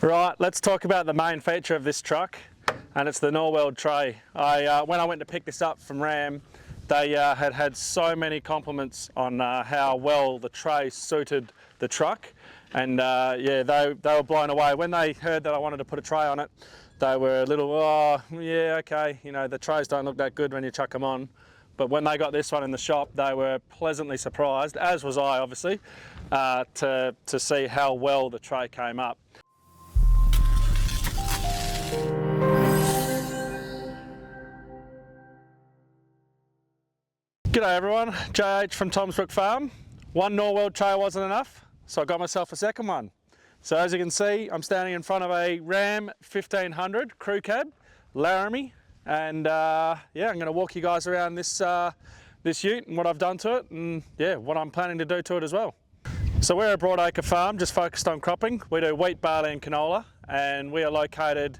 Right, let's talk about the main feature of this truck, and it's the Norweld tray. When I went to pick this up from Ram, they had so many compliments on how well the tray suited the truck, and yeah, they were blown away. When they heard that I wanted to put a tray on it, they were a little, oh yeah, okay, you know, the trays don't look that good when you chuck them on. But when they got this one in the shop, they were pleasantly surprised, as was I obviously, to see how well the tray came up. G'day everyone, JH from Toms Brook Farm. One Norweld tray wasn't enough, so I got myself a second one. So as you can see, I'm standing in front of a Ram 1500 Crew Cab Laramie, and yeah, I'm going to walk you guys around this ute and what I've done to it, and yeah, what I'm planning to do to it as well. So we're a broadacre farm just focused on cropping. We do wheat, barley and canola, and we are located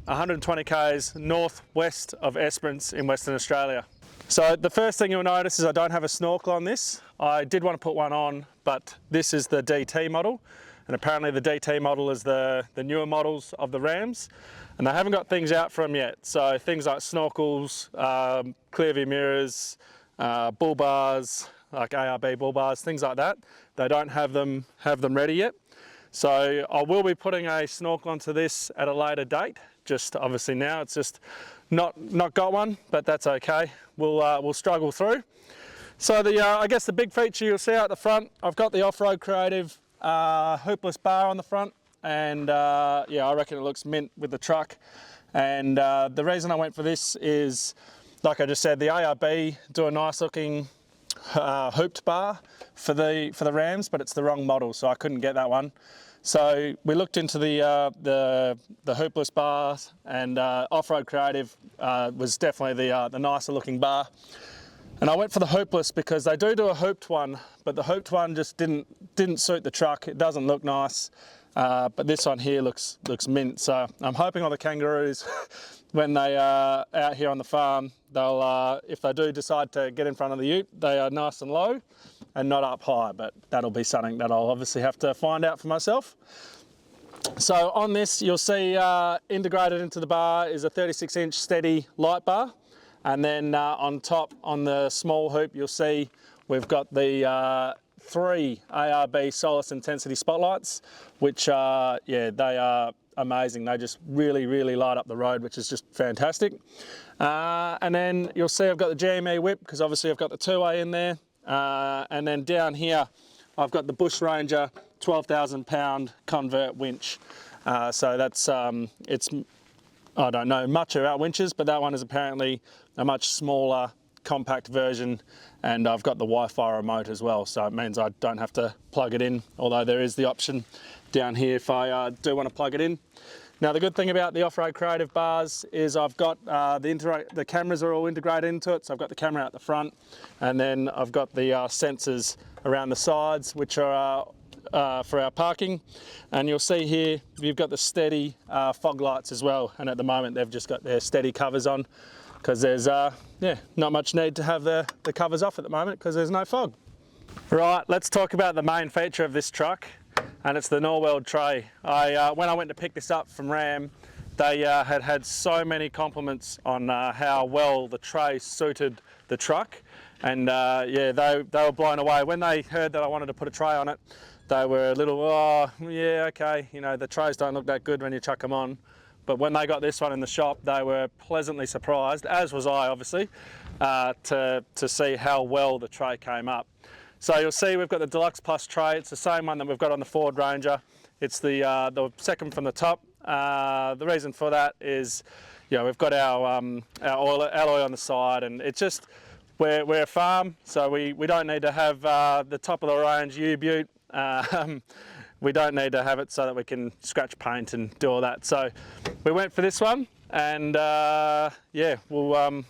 120 k's northwest of Esperance in Western Australia. So the first thing you'll notice is I don't have a snorkel on this. I did want to put one on, but this is the DT model, and apparently the DT model is the newer models of the Rams, and they haven't got things out for them yet. So things like snorkels, clear view mirrors, bull bars, like ARB bull bars, things like that. They don't have them ready yet. So I will be putting a snorkel onto this at a later date. Just obviously now it's just not got one, but that's okay. We'll struggle through. So I guess the big feature you'll see out the front, I've got the Offroad Creative hoopless bar on the front, and yeah, I reckon it looks mint with the truck. And the reason I went for this is, like I just said, the ARB do a nice looking hooped bar for the Rams, but it's the wrong model, so I couldn't get that one. So we looked into the hoopless bars, and Offroad Creative was definitely the nicer looking bar. And I went for the hoopless because they do a hooped one, but the hooped one just didn't suit the truck. It doesn't look nice, but this one here looks mint. So I'm hoping all the kangaroos, when they are out here on the farm, they'll if they do decide to get in front of the ute, they are nice and low and not up high, but that'll be something that I'll obviously have to find out for myself. So on this, you'll see integrated into the bar is a 36-inch steady light bar, and then on top, on the small hoop, you'll see we've got the 3 ARB Solis Intensity spotlights, which yeah, they are amazing. They just really light up the road, which is just fantastic. And then you'll see I've got the GME whip, because obviously I've got the 2A in there. And then down here, I've got the Bushranger 12,000 pound convert winch. So that's, I don't know much about winches, but that one is apparently a much smaller, compact version, and I've got the Wi-Fi remote as well, so it means I don't have to plug it in, although there is the option down here if I do want to plug it in. Now the good thing about the Offroad Creative bars is I've got the cameras are all integrated into it, so I've got the camera out the front, and then I've got the sensors around the sides, which are for our parking. And you'll see here you've got the steady fog lights as well, and at the moment they've just got their steady covers on, because there's yeah, not much need to have the covers off at the moment because there's no fog. Right, let's talk about the main feature of this truck, and it's the Norweld tray. When I went to pick this up from Ram, they had so many compliments on how well the tray suited the truck, and yeah, they were blown away. When they heard that I wanted to put a tray on it, they were a little, oh yeah, okay, you know, the trays don't look that good when you chuck them on. But when they got this one in the shop, they were pleasantly surprised, as was I obviously, to see how well the tray came up. So you'll see we've got the Deluxe Plus Tray. It's the same one that we've got on the Ford Ranger. It's the second from the top. The reason for that is, you know, we've got our alloy on the side, and it's just, we're a farm, so we don't need to have the top of the range U-Butte. We don't need to have it so that we can scratch paint and do all that. So we went for this one, and yeah, we'll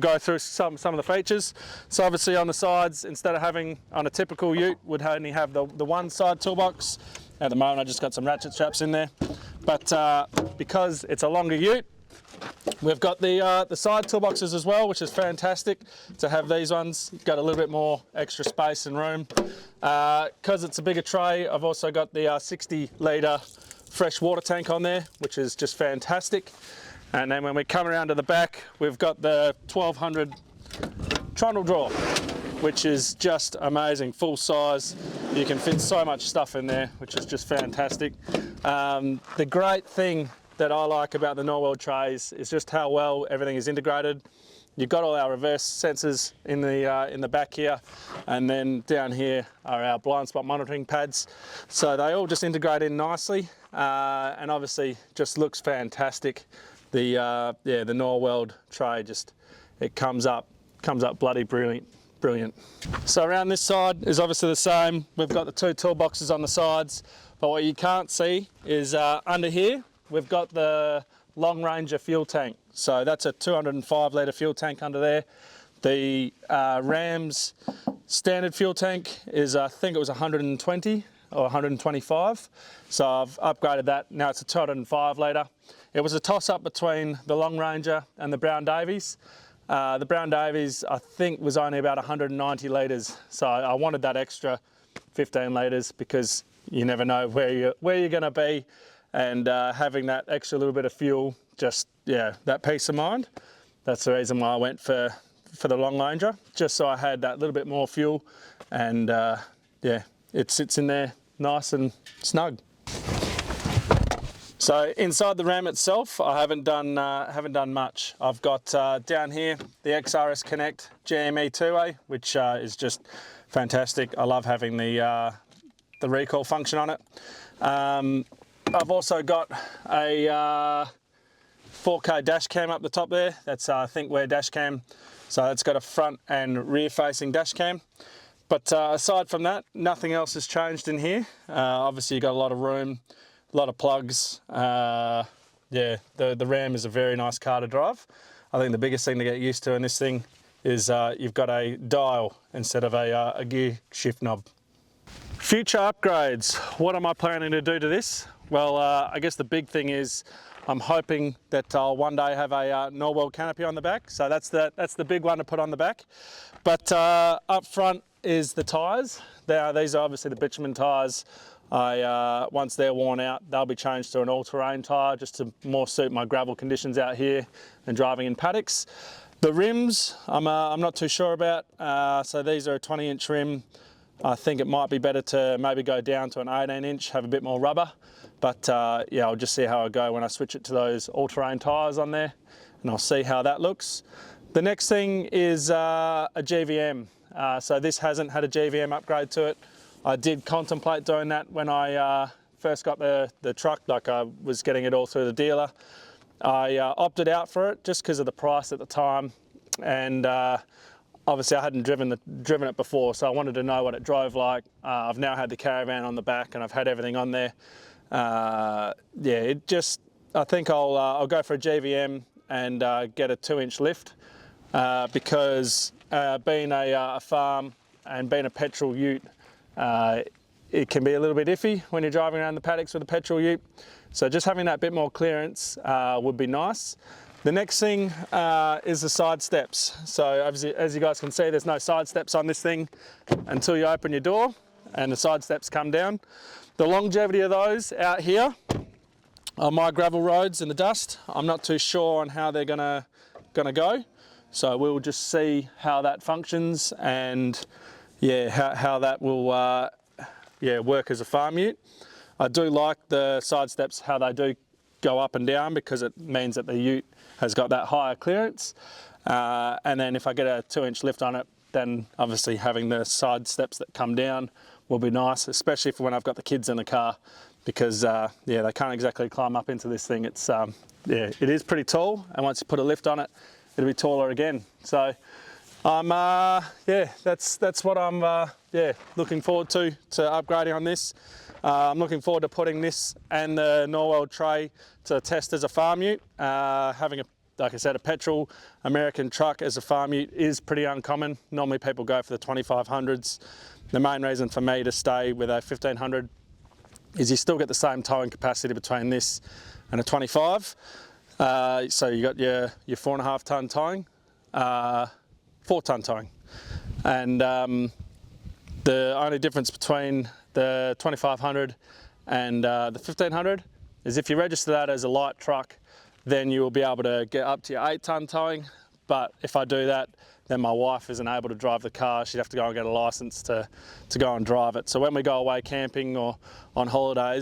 go through some of the features. So obviously on the sides, instead of having on a typical ute, would only have the one side toolbox. At the moment I just got some ratchet straps in there, but because it's a longer ute, we've got the side toolboxes as well, which is fantastic to have these ones. Got a little bit more extra space and room. Because it's a bigger tray, I've also got the 60 litre fresh water tank on there, which is just fantastic. And then when we come around to the back, we've got the 1200 trundle drawer, which is just amazing, full size. You can fit so much stuff in there, which is just fantastic. The great thing that I like about the Norweld trays is just how well everything is integrated. You've got all our reverse sensors in the back here, and then down here are our blind spot monitoring pads. So they all just integrate in nicely, and obviously just looks fantastic. The Norweld tray it comes up bloody brilliant. So around this side is obviously the same. We've got the two toolboxes on the sides, but what you can't see is under here we've got the Long Ranger fuel tank. So that's a 205 litre fuel tank under there. The Ram's standard fuel tank is, I think it was 120 or 125. So I've upgraded that. Now it's a 205 litre. It was a toss-up between the Long Ranger and the Brown Davies. The Brown Davies, I think, was only about 190 litres. So I wanted that extra 15 litres because you never know where you're going to be. And having that extra little bit of fuel, that peace of mind. That's the reason why I went for the Long Ranger, just so I had that little bit more fuel, and it sits in there nice and snug. So inside the Ram itself, I haven't done much. I've got down here the XRS Connect GME 2A, which is just fantastic. I love having the recall function on it. I've also got a 4K dash cam up the top there. That's ThinkWare dash cam. So it's got a front and rear facing dash cam. But aside from that, nothing else has changed in here. Obviously you've got a lot of room, a lot of plugs. The Ram is a very nice car to drive. I think the biggest thing to get used to in this thing is you've got a dial instead of a gear shift knob. Future upgrades. What am I planning to do to this? Well, I guess the big thing is I'm hoping that I'll one day have a Norweld canopy on the back. So that's the big one to put on the back. But up front is the tyres. These are obviously the bitumen tyres. Once they're worn out, they'll be changed to an all-terrain tyre just to more suit my gravel conditions out here and driving in paddocks. The rims, I'm not too sure about. So these are a 20-inch rim. I think it might be better to maybe go down to an 18-inch, have a bit more rubber. But I'll just see how I go when I switch it to those all-terrain tyres on there, and I'll see how that looks. The next thing is a GVM. So this hasn't had a GVM upgrade to it. I did contemplate doing that when I first got the truck, like I was getting it all through the dealer. I opted out for it just because of the price at the time, and obviously I hadn't driven it before, so I wanted to know what it drove like. I've now had the caravan on the back and I've had everything on there. I think I'll go for a GVM and get a 2-inch lift because being a farm and being a petrol ute, it can be a little bit iffy when you're driving around the paddocks with a petrol ute. So just having that bit more clearance would be nice. The next thing is the side steps. So as you guys can see, there's no side steps on this thing until you open your door and the side steps come down. The longevity of those out here on my gravel roads in the dust, I'm not too sure on how they're gonna go. So we'll just see how that functions and how that will work as a farm ute. I do like the side steps, how they do go up and down, because it means that the ute has got that higher clearance. And then if I get a 2-inch lift on it, then obviously having the side steps that come down will be nice, especially for when I've got the kids in the car, because they can't exactly climb up into this thing. It's it is pretty tall, and once you put a lift on it, it'll be taller again. So I'm that's what I'm looking forward to upgrading on this. I'm looking forward to putting this and the Norweld tray to test as a farm ute. Having like I said, a petrol American truck as a farm ute is pretty uncommon. Normally people go for the 2500s. The main reason for me to stay with a 1500 is you still get the same towing capacity between this and a 25. So you got your 4.5 tonne towing, 4 tonne towing. And the only difference between the 2500 and the 1500 is if you register that as a light truck, then you will be able to get up to your 8-ton towing. But if I do that, then my wife isn't able to drive the car. She'd have to go and get a license to go and drive it. So when we go away camping or on holidays,